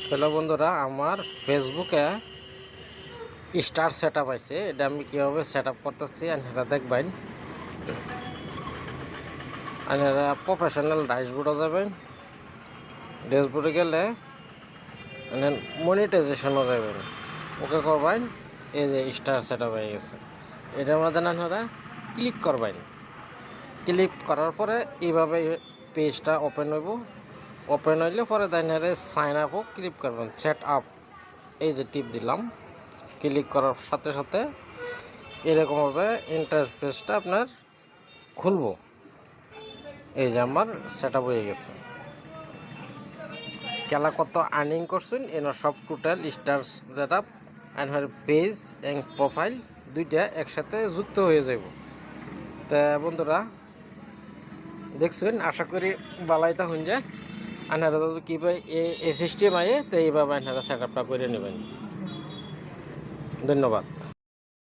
Hello বন্ধুরা, আমার ফেসবুকে স্টার সেট আপ আছে। এটা আমি কীভাবে সেট আপ করতেছি আপনারা দেখবেন। আপনারা প্রফেশনাল ড্যাশবোর্ডে যাবেন। ড্যাশবোর্ডে গেলে মনিটাইজেশনও যাবেন, ওকে করবেন। এই যে স্টার সেট আপ হয়ে গেছে। এটার মধ্যে আপনারা ক্লিক করবেন। ক্লিক করার পরে এইভাবে পেজটা ওপেন হইব। ওপেন হইলে পরে আপনারা সাইন আপও ক্লিক করবেন। সেট আপ এই যে টিপ দিলাম। ক্লিক করার সাথে সাথে এরকমভাবে ইন্টারফেসটা আপনার খুলব। এই যে আমার সেট আপ হয়ে গেছে। খেলা কত আর্নিং করছেন এনার সব total star set up and page and profile দুইটা একসাথে যুক্ত হয়ে যাব। তা বন্ধুরা দেখছেন, আশা করি বালাইতা হন যায়। আপনারা যদি কীভাবে এই সিস্টেম আয়ে তো এইভাবে আপনারা সেট আপটা করে নেবেন। ধন্যবাদ।